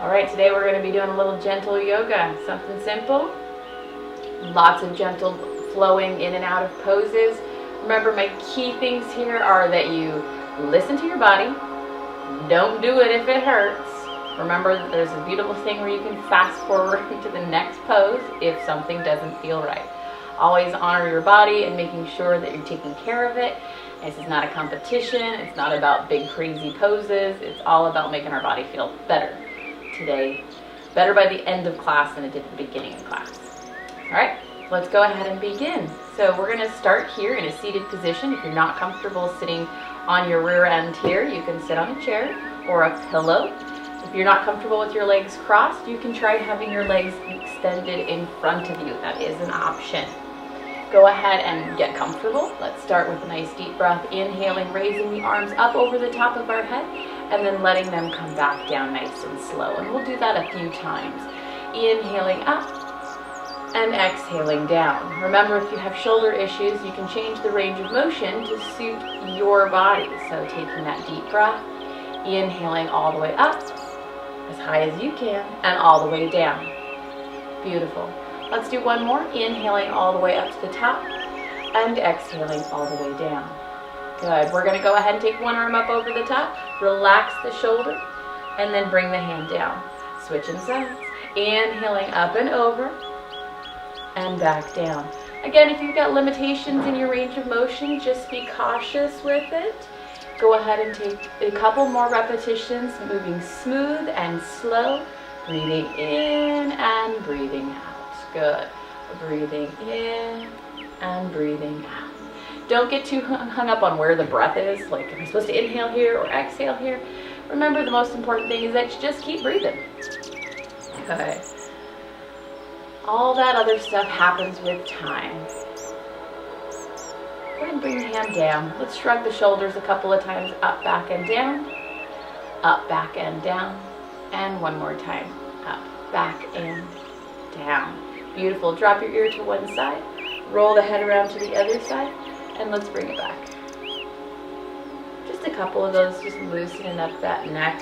All right, today we're going to be doing a little gentle yoga, something simple. Lots of gentle flowing in and out of poses. Remember, my key things here are that you listen to your body. Don't do it if it hurts. Remember that there's a beautiful thing where you can fast forward to the next pose if something doesn't feel right. Always honor your body and making sure that you're taking care of it. This is not a competition. It's not about big crazy poses. It's all about making our body feel better today. Better by the end of class than it did at the beginning of class. All right, let's go ahead and begin. So we're going to start here in a seated position. If you're not comfortable sitting on your rear end here, you can sit on a chair or a pillow. If you're not comfortable with your legs crossed, you can try having your legs extended in front of you. That is an option. Go ahead and get comfortable. Let's start with a nice deep breath, inhaling, raising the arms up over the top of our head, and then letting them come back down nice and slow. And we'll do that a few times. Inhaling up and exhaling down. Remember, if you have shoulder issues, you can change the range of motion to suit your body. So taking that deep breath, inhaling all the way up, as high as you can, and all the way down. Beautiful. Let's do one more. Inhaling all the way up to the top and exhaling all the way down. Good. We're going to go ahead and take one arm up over the top, relax the shoulder, and then bring the hand down. Switching sides. Inhaling up and over and back down. Again, if you've got limitations in your range of motion, just be cautious with it. Go ahead and take a couple more repetitions, moving smooth and slow, breathing in and breathing out. Good. Breathing in and breathing out. Don't get too hung up on where the breath is, like am I supposed to inhale here or exhale here? Remember, the most important thing is that you just keep breathing. Okay. All that other stuff happens with time. Go ahead and bring your hand down. Let's shrug the shoulders a couple of times, up, back, and down. Up, back, and down. And one more time. Up, back, and down. Beautiful. Drop your ear to one side. Roll the head around to the other side. And let's bring it back. Just a couple of those, just loosening up that neck.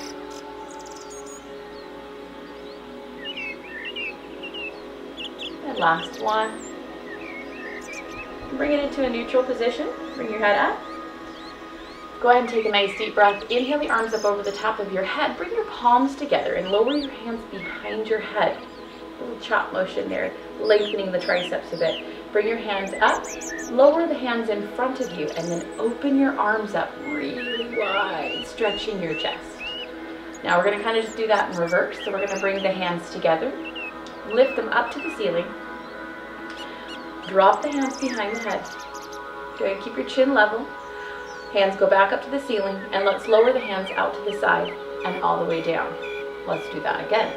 And last one. Bring it into a neutral position. Bring your head up. Go ahead and take a nice deep breath. Inhale the arms up over the top of your head. Bring your palms together and lower your hands behind your head. A little chop motion there, lengthening the triceps a bit. Bring your hands up, lower the hands in front of you, and then open your arms up really wide, stretching your chest. Now we're going to kind of just do that in reverse. So we're going to bring the hands together, lift them up to the ceiling, drop the hands behind the head. Go ahead and keep your chin level. Hands go back up to the ceiling, and let's lower the hands out to the side and all the way down. Let's do that again.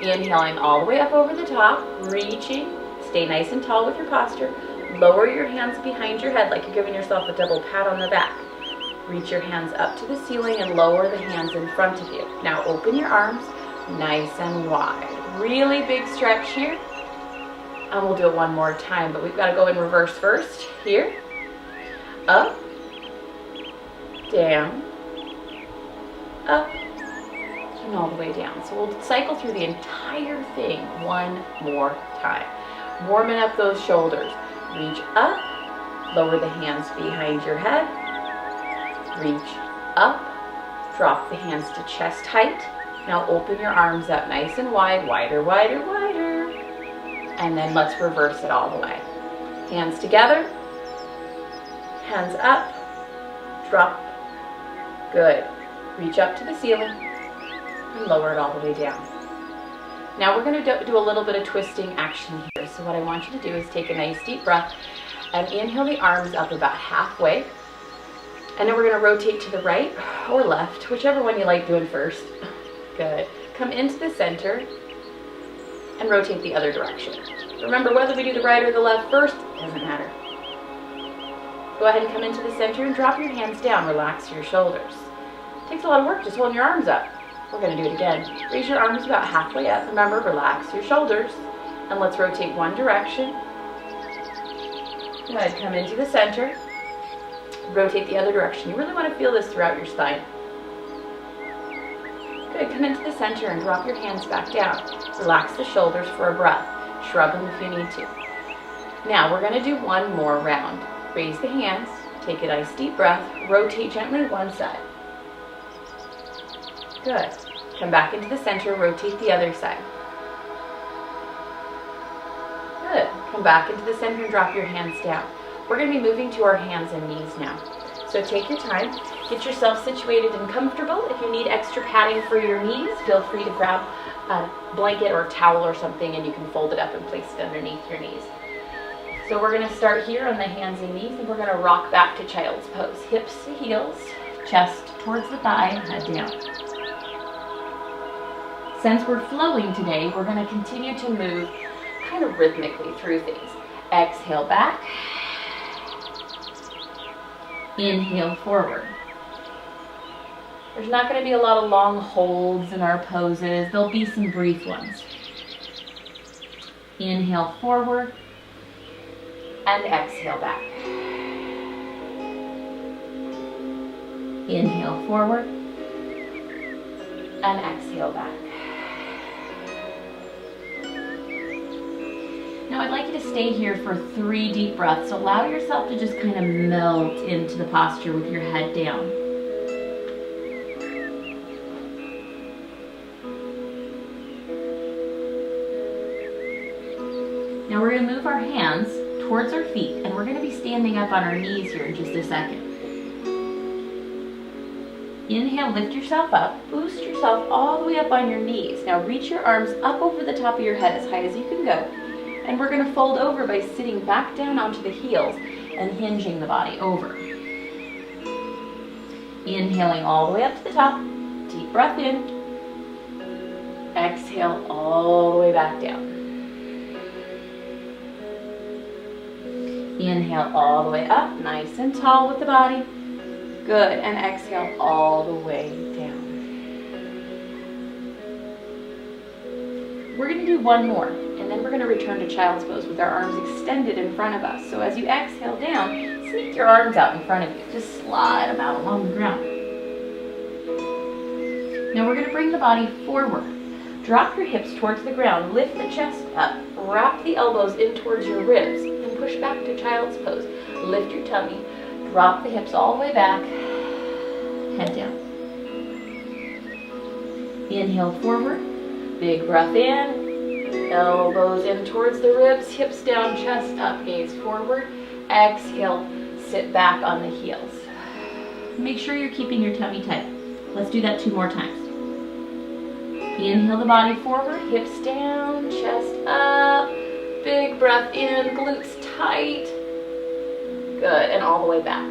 Inhaling all the way up over the top, reaching. Stay nice and tall with your posture. Lower your hands behind your head like you're giving yourself a double pat on the back. Reach your hands up to the ceiling and lower the hands in front of you. Now open your arms nice and wide. Really big stretch here. And we'll do it one more time, but we've got to go in reverse first. Here. Up. Down. Up. And all the way down. So we'll cycle through the entire thing one more time. Warming up those shoulders. Reach up, lower the hands behind your head. Reach up, drop the hands to chest height. Now open your arms up nice and wide, wider, wider, wider. And then let's reverse it all the way. Hands together, hands up, drop. Good. Reach up to the ceiling. And lower it all the way down. Now we're going to do a little bit of twisting action here. So what I want you to do is take a nice deep breath and inhale the arms up about halfway. And then we're going to rotate to the right or left, whichever one you like doing first. Good. Come into the center and rotate the other direction. Remember, whether we do the right or the left first, doesn't matter. Go ahead and come into the center and drop your hands down. Relax your shoulders. It takes a lot of work just holding your arms up. We're going to do it again. Raise your arms about halfway up. Remember, relax your shoulders. And let's rotate one direction. Go ahead, come into the center. Rotate the other direction. You really want to feel this throughout your spine. Good, come into the center and drop your hands back down. Relax the shoulders for a breath. Shrug them if you need to. Now we're gonna do one more round. Raise the hands, take a nice deep breath, rotate gently one side. Good. Come back into the center, rotate the other side. Good. Come back into the center and drop your hands down. We're going to be moving to our hands and knees now. So take your time, get yourself situated and comfortable. If you need extra padding for your knees, feel free to grab a blanket or a towel or something and you can fold it up and place it underneath your knees. So we're going to start here on the hands and knees and we're going to rock back to child's pose. Hips to heels, chest towards the thigh, and head down. Since we're flowing today, we're going to continue to move kind of rhythmically through things. Exhale back. Inhale forward. There's not going to be a lot of long holds in our poses. There'll be some brief ones. Inhale forward and exhale back. Inhale forward and exhale back. Now I'd like you to stay here for 3 deep breaths. So allow yourself to just kind of melt into the posture with your head down. Now we're going to move our hands towards our feet and we're going to be standing up on our knees here in just a second. Inhale, lift yourself up, boost yourself all the way up on your knees. Now reach your arms up over the top of your head as high as you can go. And we're going to fold over by sitting back down onto the heels and hinging the body over. Inhaling all the way up to the top. Deep breath in. Exhale all the way back down. Inhale all the way up, nice and tall with the body. Good, and exhale all the way down. We're going to do one more, and then we're going to return to child's pose with our arms extended in front of us. So as you exhale down, sneak your arms out in front of you. Just slide them out along the ground. Now we're going to bring the body forward. Drop your hips towards the ground, lift the chest up, wrap the elbows in towards your ribs, and push back to child's pose. Lift your tummy, drop the hips all the way back, head down. Inhale forward, big breath in, elbows in towards the ribs, hips down, chest up, gaze forward. Exhale, sit back on the heels. Make sure you're keeping your tummy tight. Let's do that 2 more times. Inhale the body forward, hips down, chest up, big breath in, glutes tight. Good, and all the way back.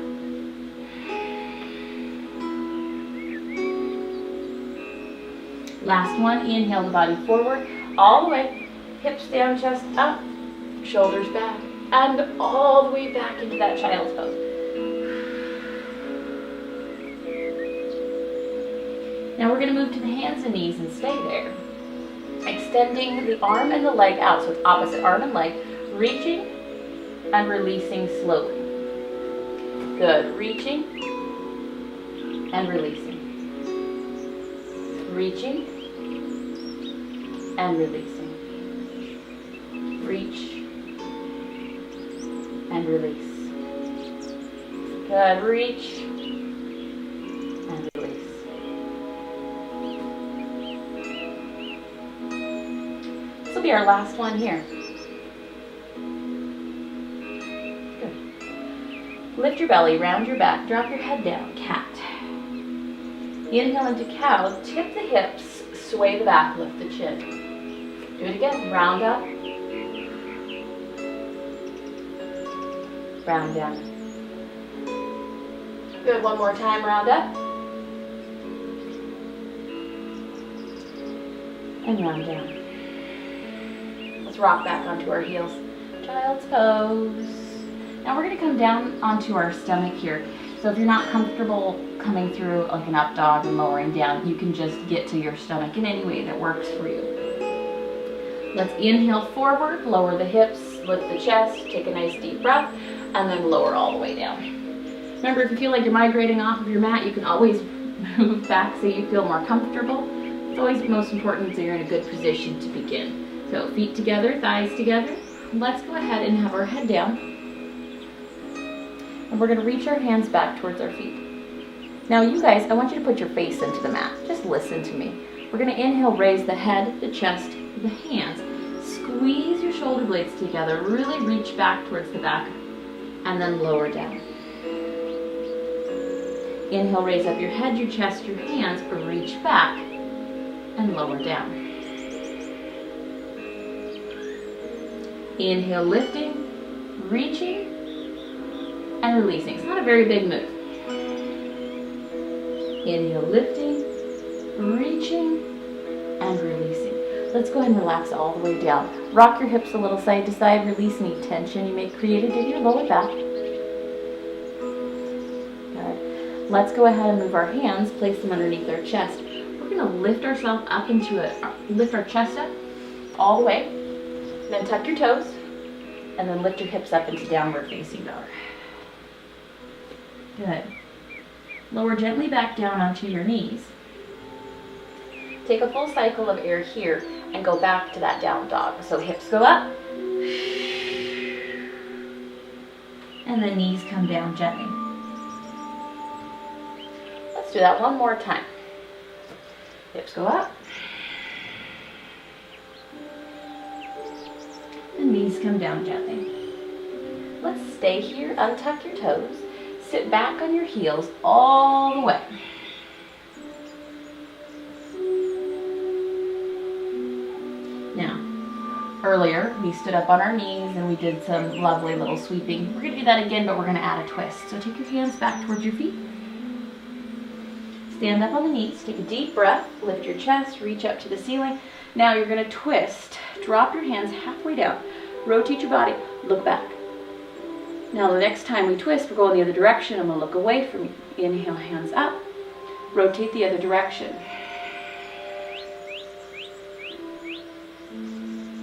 Last one, inhale the body forward, all the way, hips down, chest up, shoulders back, and all the way back into that child's pose. Now we're going to move to the hands and knees and stay there. Extending the arm and the leg out, so it's opposite arm and leg, reaching and releasing slowly. Good, reaching and releasing. Reaching and releasing. Reach and release. Good, reach and release. This will be our last one here. Good. Lift your belly, round your back, drop your head down, cat. Inhale into cow, tip the hips, sway the back, lift the chin. Do it again, round up, round down. Good, one more time, round up, and round down. Let's rock back onto our heels. Child's pose. Now we're going to come down onto our stomach here. So if you're not comfortable coming through like an up dog and lowering down, you can just get to your stomach in any way that works for you. Let's inhale forward, lower the hips, lift the chest, take a nice deep breath, and then lower all the way down. Remember, if you feel like you're migrating off of your mat, you can always move back so you feel more comfortable. It's always most important that you're in a good position to begin. So feet together, thighs together. Let's go ahead and have our head down. And we're going to reach our hands back towards our feet. Now you guys, I want you to put your face into the mat. Just listen to me. We're going to inhale, raise the head, the chest, the hands. Squeeze your shoulder blades together. Really reach back towards the back. And then lower down. Inhale, raise up your head, your chest, your hands. Reach back and lower down. Inhale, lifting, reaching, and releasing. It's not a very big move. Inhale, lifting, reaching, and releasing. Let's go ahead and relax all the way down. Rock your hips a little side to side. Release any tension you may have created in your lower back. Good. Let's go ahead and move our hands, place them underneath our chest. We're going to lift ourselves up lift our chest up all the way. Then tuck your toes, and then lift your hips up into downward facing dog. Good. Lower gently back down onto your knees. Take a full cycle of air here and go back to that down dog. So hips go up, and the knees come down gently. Let's do that one more time. Hips go up, and knees come down gently. Let's stay here, untuck your toes, sit back on your heels all the way. Now, earlier we stood up on our knees and we did some lovely little sweeping. We're going to do that again, but we're going to add a twist. So take your hands back towards your feet. Stand up on the knees, take a deep breath, lift your chest, reach up to the ceiling. Now you're going to twist, drop your hands halfway down, rotate your body, look back. Now the next time we twist, we're going the other direction. I'm going to look away from you. Inhale, hands up, rotate the other direction.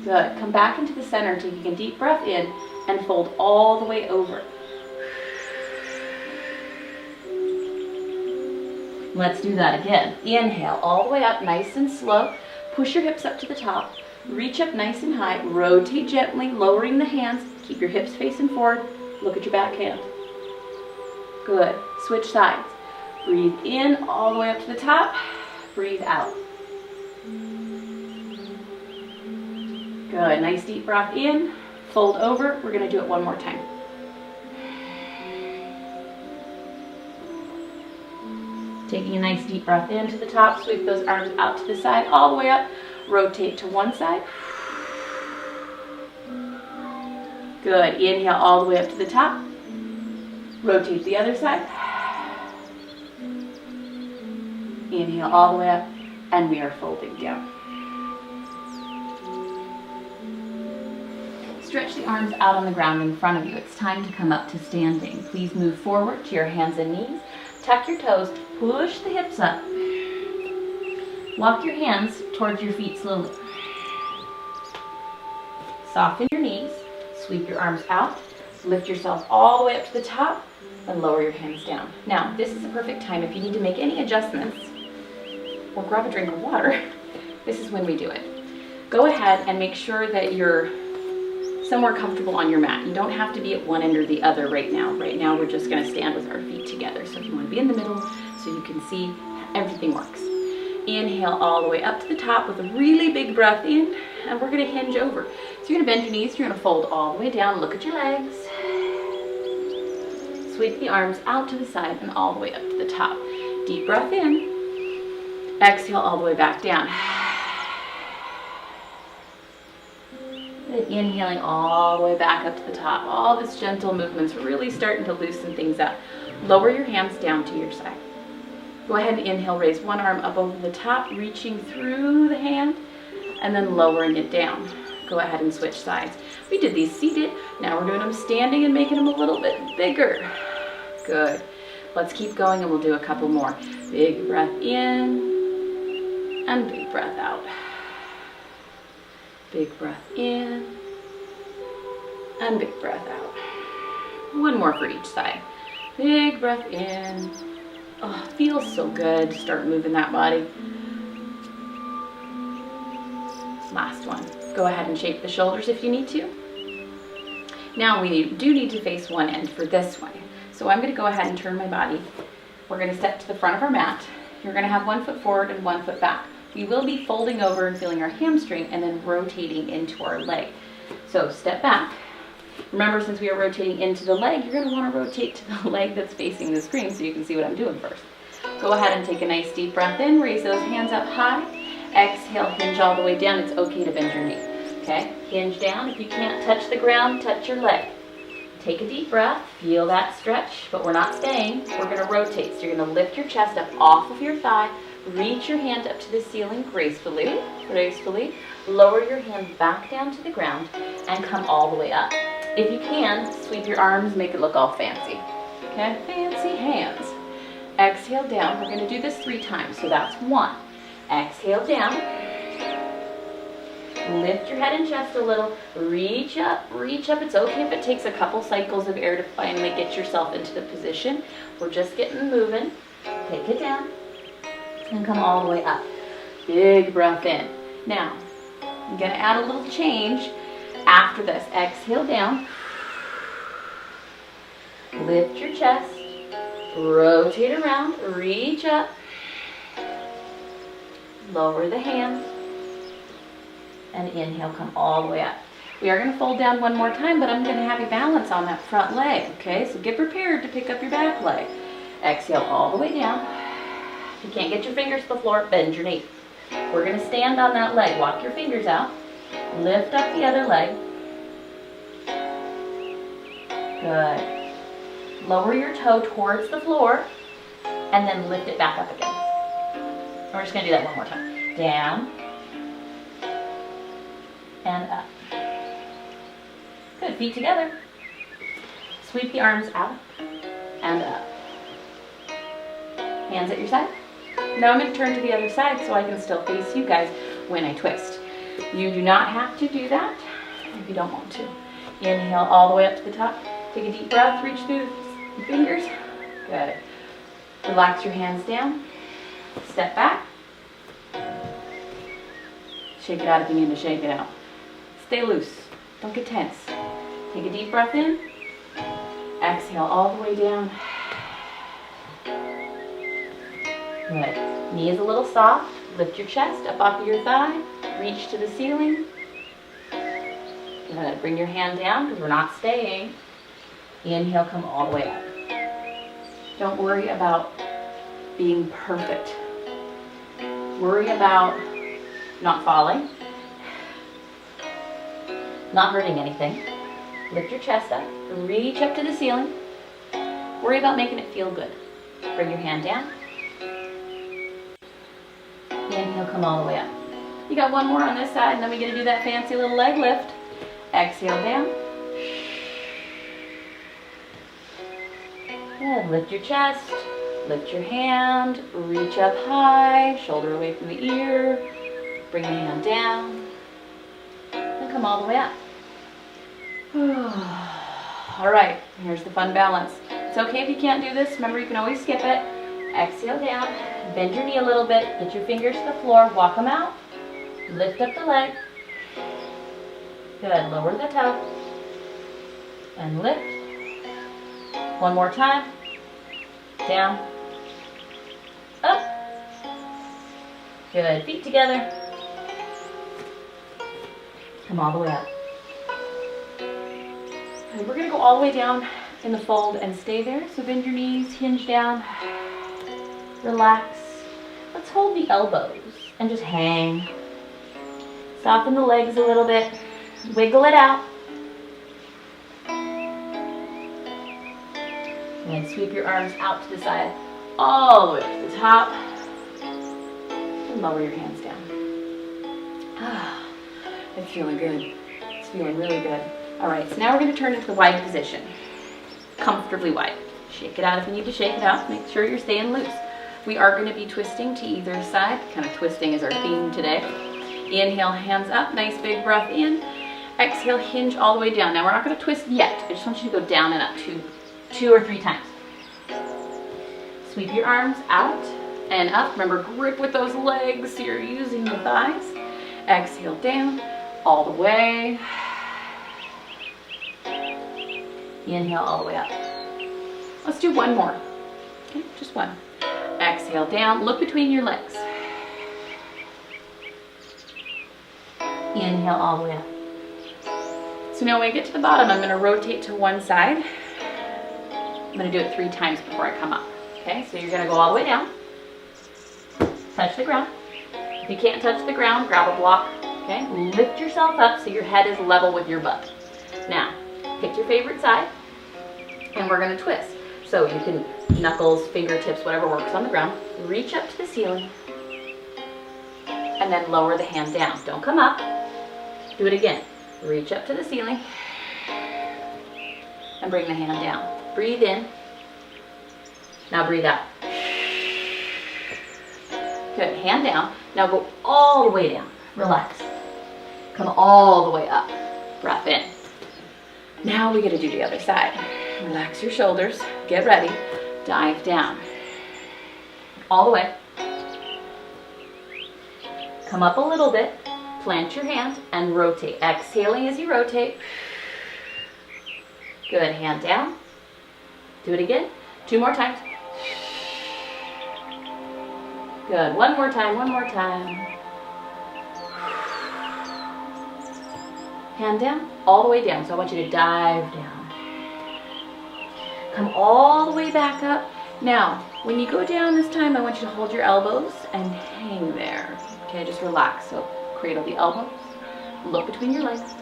Good. Come back into the center, taking a deep breath in and fold all the way over. Let's do that again. Inhale all the way up, nice and slow. Push your hips up to the top. Reach up nice and high. Rotate gently, lowering the hands. Keep your hips facing forward. Look at your back hand. Good. Switch sides. Breathe in all the way up to the top. Breathe out. Good. Nice deep breath in. Fold over. We're going to do it one more time. Taking a nice deep breath in to the top. Sweep those arms out to the side, all the way up. Rotate to one side. Good. Inhale all the way up to the top. Rotate the other side. Inhale all the way up, and we are folding down. Stretch the arms out on the ground in front of you. It's time to come up to standing. Please move forward to your hands and knees. Tuck your toes, push the hips up. Walk your hands towards your feet slowly. Soften your knees, sweep your arms out, lift yourself all the way up to the top, and lower your hands down. Now, this is the perfect time if you need to make any adjustments or grab a drink of water. This is when we do it. Go ahead and make sure that you're somewhere comfortable on your mat. You don't have to be at one end or the other right now. Right now we're just going to stand with our feet together. So if you want to be in the middle so you can see, everything works. Inhale all the way up to the top with a really big breath in, and we're going to hinge over. So you're going to bend your knees, you're going to fold all the way down, look at your legs. Sweep the arms out to the side and all the way up to the top. Deep breath in. Exhale all the way back down. Inhaling all the way back up to the top. All this gentle movements really starting to loosen things up. Lower your hands down to your side. Go ahead and inhale, raise one arm up over the top, reaching through the hand, and then lowering it down. Go ahead and switch sides. We did these seated. Now we're doing them standing and making them a little bit bigger. Good. Let's keep going and we'll do a couple more. Big breath in and big breath out. Big breath in and big breath out. One more for each side. Big breath in. Oh, feels so good. Start moving that body. Last one. Go ahead and shake the shoulders if you need to. Now we do need to face one end for this one. So I'm going to go ahead and turn my body. We're going to step to the front of our mat. You're going to have 1 foot forward and 1 foot back. We will be folding over and feeling our hamstring and then rotating into our leg. So step back. Remember, since we are rotating into the leg, you're going to want to rotate to the leg that's facing the screen so you can see what I'm doing first. Go ahead and take a nice deep breath in. Raise those hands up high. Exhale, hinge all the way down. It's okay to bend your knee. Okay? Hinge down. If you can't touch the ground, touch your leg. Take a deep breath. Feel that stretch, but we're not staying. We're going to rotate. So you're going to lift your chest up off of your thigh. Reach your hand up to the ceiling gracefully. Gracefully. Lower your hand back down to the ground and come all the way up. If you can, sweep your arms, make it look all fancy. Okay? Fancy hands. Exhale down. We're going to do this 3 times. So that's 1. Exhale down. Lift your head and chest a little. Reach up, reach up. It's okay if it takes a couple cycles of air to finally get yourself into the position. We're just getting moving. Take it down and come all the way up. Big breath in. Now, I'm going to add a little change after this. Exhale down. Lift your chest. Rotate around. Reach up. Lower the hands. And inhale, come all the way up. We are going to fold down one more time, but I'm going to have you balance on that front leg, okay? So get prepared to pick up your back leg. Exhale all the way down. If you can't get your fingers to the floor, bend your knee. We're going to stand on that leg. Walk your fingers out. Lift up the other leg. Good. Lower your toe towards the floor, and then lift it back up again. And we're just going to do that one more time. Down. And up. Good, feet together. Sweep the arms out and up. Hands at your side. Now I'm going to turn to the other side so I can still face you guys when I twist. You do not have to do that if you don't want to. Inhale all the way up to the top. Take a deep breath, reach through your fingers. Good. Relax your hands down. Step back. Shake it out if you need to shake it out. Stay loose. Don't get tense. Take a deep breath in. Exhale all the way down. Good. Knee is a little soft. Lift your chest up off of your thigh. Reach to the ceiling. Good. Bring your hand down because we're not staying. Inhale, come all the way up. Don't worry about being perfect. Worry about not falling. Not hurting anything. Lift your chest up. Reach up to the ceiling. Worry about making it feel good. Bring your hand down. Inhale, come all the way up. You got one more on this side, and then we're going to do that fancy little leg lift. Exhale down. Good. Lift your chest. Lift your hand. Reach up high. Shoulder away from the ear. Bring your hand down. And come all the way up. All right, here's the fun balance. It's okay if you can't do this. Remember, you can always skip it. Exhale down. Bend your knee a little bit. Get your fingers to the floor. Walk them out. Lift up the leg. Good. Lower the toe. And lift. One more time. Down. Up. Good. Feet together. Come all the way up. And we're going to go all the way down in the fold and stay there. So bend your knees, hinge down, relax. Let's hold the elbows and just hang. Soften the legs a little bit. Wiggle it out. And sweep your arms out to the side, all the way up to the top. And lower your hands down. Ah, it's feeling good. It's feeling really good. All right, so now we're going to turn into the wide position. Comfortably wide. Shake it out if you need to shake it out. Make sure you're staying loose. We are going to be twisting to either side. Kind of twisting is our theme today. Inhale, hands up. Nice big breath in. Exhale, hinge all the way down. Now we're not going to twist yet. I just want you to go down and up two or three times. Sweep your arms out and up. Remember, grip with those legs so you're using the thighs. Exhale down, all the way. Inhale all the way up. Let's do one more. Okay, just one. Exhale down, look between your legs. Inhale all the way up. So now when I get to the bottom, I'm going to rotate to one side. I'm going to do it 3 times before I come up. Okay, so you're going to go all the way down. Touch the ground. If you can't touch the ground, grab a block. Okay, lift yourself up so your head is level with your butt. Now, pick your favorite side, and we're going to twist. So you can knuckles, fingertips, whatever works on the ground. Reach up to the ceiling, and then lower the hand down. Don't come up. Do it again. Reach up to the ceiling, and bring the hand down. Breathe in. Now breathe out. Good, hand down. Now go all the way down. Relax. Come all the way up. Breath in. Now we get to do the other side. Relax your shoulders. Get ready. Dive down. All the way. Come up a little bit. Plant your hand and rotate. Exhaling as you rotate. Good, hand down. Do it again. 2 more times. Good, one more time, one more time. Hand down, all the way down. So I want you to dive down. Come all the way back up. Now, when you go down this time, I want you to hold your elbows and hang there. Okay, just relax. So cradle the elbows, look between your legs.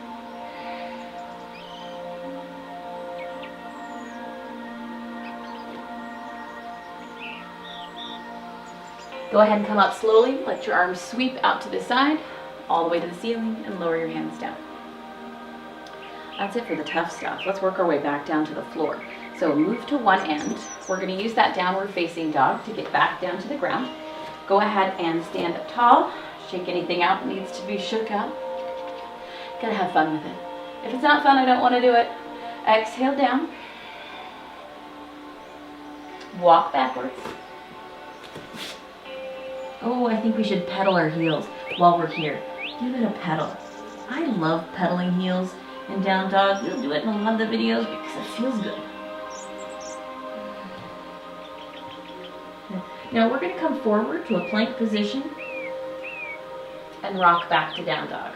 Go ahead and come up slowly. Let your arms sweep out to the side, all the way to the ceiling, and lower your hands down. That's it for the tough stuff. Let's work our way back down to the floor. So move to one end. We're going to use that downward facing dog to get back down to the ground. Go ahead and stand up tall. Shake anything out that needs to be shook out. Gotta have fun with it. If it's not fun, I don't want to do it. Exhale down. Walk backwards. Oh, I think we should pedal our heels while we're here. Give it a pedal. I love pedaling heels in down dog. We'll do it in a lot of the videos because it feels good. Now we're going to come forward to a plank position and rock back to down dog.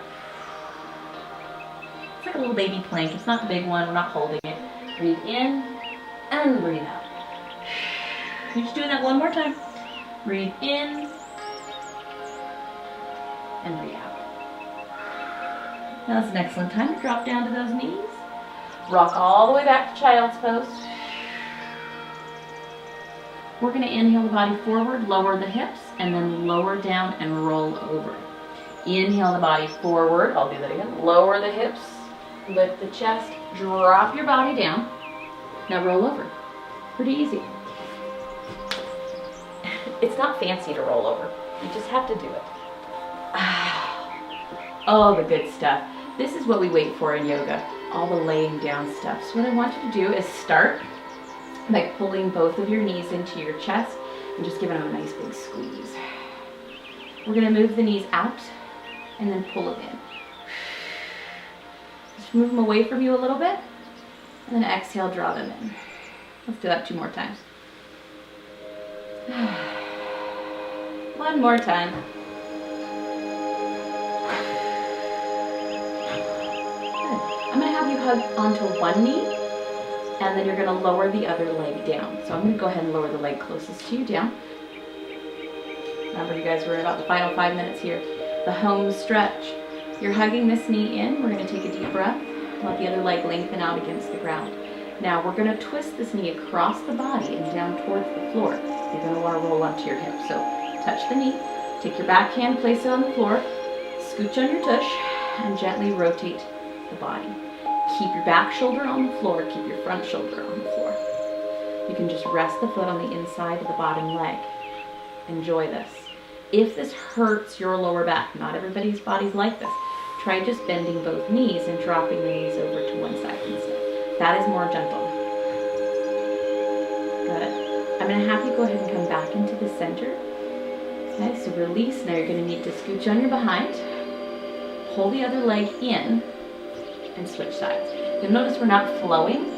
It's like a little baby plank. It's not the big one. We're not holding it. Breathe in and breathe out. You're just doing that one more time. Breathe in and breathe out. Now that's an excellent time to drop down to those knees. Rock all the way back to child's pose. We're going to inhale the body forward, lower the hips, and then lower down and roll over. Inhale the body forward. I'll do that again. Lower the hips, lift the chest, drop your body down. Now roll over. Pretty easy. It's not fancy to roll over. You just have to do it. Oh, the good stuff. This is what we wait for in yoga, all the laying down stuff. So what I want you to do is start by pulling both of your knees into your chest and just giving them a nice big squeeze. We're going to move the knees out and then pull them in. Just move them away from you a little bit and then exhale, draw them in. Let's do that 2 more times. One more time. I'm going to have you hug onto one knee, and then you're going to lower the other leg down. So I'm going to go ahead and lower the leg closest to you down. Remember, you guys, we're in about the final 5 minutes here. The home stretch. You're hugging this knee in. We're going to take a deep breath. Let the other leg lengthen out against the ground. Now we're going to twist this knee across the body and down towards the floor. You're going to want to roll onto your hip. So touch the knee. Take your back hand, place it on the floor. Scooch on your tush, and gently rotate the body. Keep your back shoulder on the floor, keep your front shoulder on the floor. You can just rest the foot on the inside of the bottom leg. Enjoy this. If this hurts your lower back, not everybody's body's like this, try just bending both knees and dropping the knees over to one side instead. That is more gentle. Good. I'm going to have you go ahead and come back into the center. Okay, so release. Now you're going to need to scooch on your behind. pull the other leg in and switch sides. You'll notice we're not flowing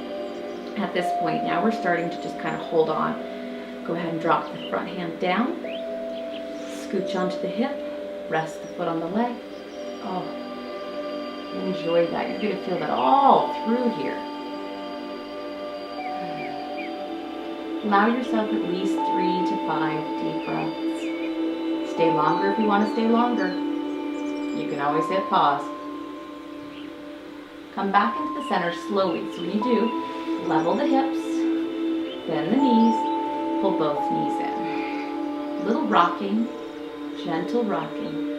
at this point. Now we're starting to just kind of hold on. Go ahead and drop the front hand down, scooch onto the hip, rest the foot on the leg. Oh, enjoy that. You're going to feel that all through here. Allow yourself at least 3 to 5 deep breaths. Stay longer if you want to stay longer. You can always hit pause. Come back into the center slowly. So when you do, level the hips, bend the knees, pull both knees in. Little rocking, gentle rocking.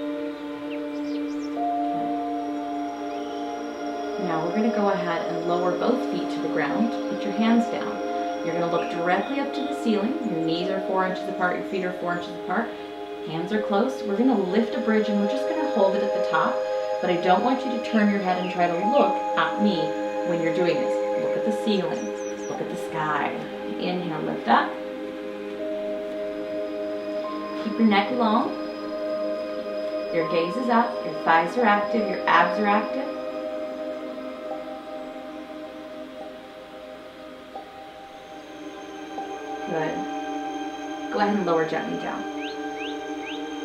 Now we're going to go ahead and lower both feet to the ground. Put your hands down. You're going to look directly up to the ceiling. Your knees are 4 inches apart, your feet are 4 inches apart. Hands are close. We're going to lift a bridge and we're just going to hold it at the top. But I don't want you to turn your head and try to look at me when you're doing this. Look at the ceiling. Look at the sky. Inhale, lift up. Keep your neck long. Your gaze is up. Your thighs are active. Your abs are active. Good. Go ahead and lower gently down.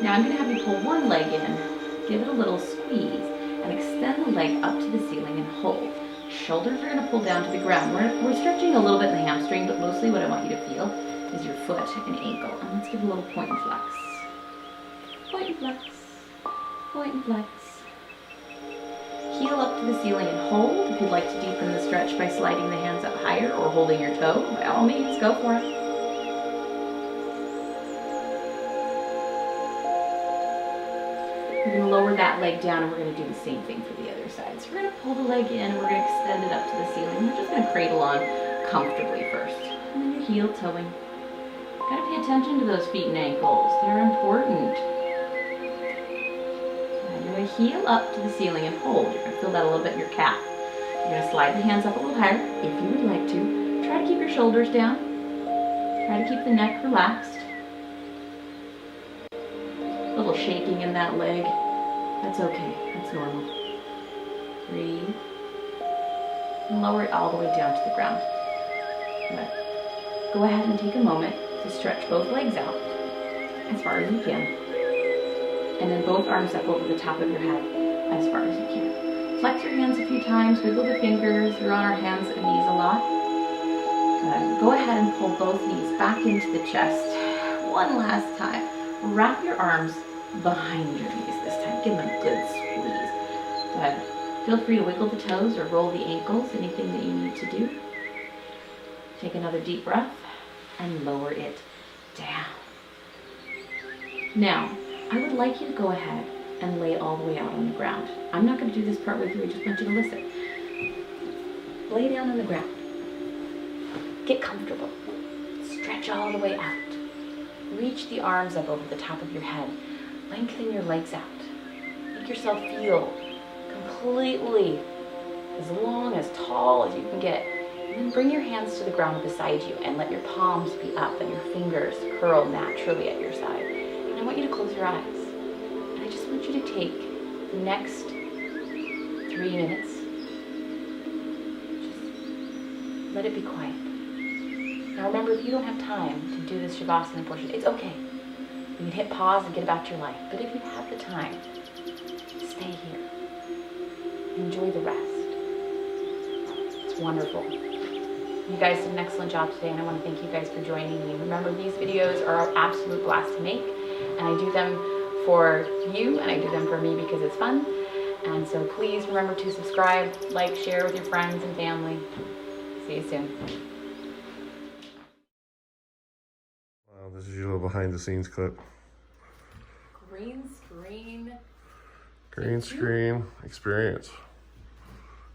Now I'm going to have you pull one leg in, give it a little squeeze, and extend the leg up to the ceiling and hold. Shoulders are going to pull down to the ground. We're stretching a little bit in the hamstring, but mostly what I want you to feel is your foot and ankle. And let's give a little point and flex. Point and flex. Point and flex. Heel up to the ceiling and hold. If you'd like to deepen the stretch by sliding the hands up higher or holding your toe, by all means, go for it. We're going to lower that leg down and we're going to do the same thing for the other side. So we're going to pull the leg in and we're going to extend it up to the ceiling. We're just going to cradle on comfortably first. And then your heel toeing. Got to pay attention to those feet and ankles. They're important. And you're going to heel up to the ceiling and hold. You're going to feel that a little bit in your calf. You're going to slide the hands up a little higher if you would like to. Try to keep your shoulders down. Try to keep the neck relaxed. A little shaking in that leg. That's okay. That's normal. Breathe. And lower it all the way down to the ground. Good. Go ahead and take a moment to stretch both legs out as far as you can. And then both arms up over the top of your head as far as you can. Flex your hands a few times. Wiggle the fingers. We're on our hands and knees a lot. Good. Go ahead and pull both knees back into the chest. One last time. Wrap your arms behind your knees this time. Give them a good squeeze. Good. Feel free to wiggle the toes or roll the ankles, anything that you need to do. Take another deep breath and lower it down. Now, I would like you to go ahead and lay all the way out on the ground. I'm not going to do this part with you, I just want you to listen. Lay down on the ground. Get comfortable. Stretch all the way out. Reach the arms up over the top of your head. Lengthen your legs out. Make yourself feel completely as long, as tall as you can get. And then bring your hands to the ground beside you and let your palms be up and your fingers curl naturally at your side. And I want you to close your eyes. And I just want you to take the next 3 minutes. Just let it be quiet. Now remember, if you don't have time to do this Shavasana portion, it's okay. You can hit pause and get about your life. But if you have the time, stay here. Enjoy the rest. It's wonderful. You guys did an excellent job today, and I want to thank you guys for joining me. Remember, these videos are an absolute blast to make, and I do them for you, and I do them for me because it's fun. And so please remember to subscribe, like, share with your friends and family. See you soon. Wow, this is your little behind the scenes clip. Green screen. Green screen experience.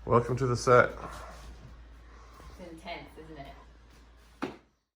Welcome to the set.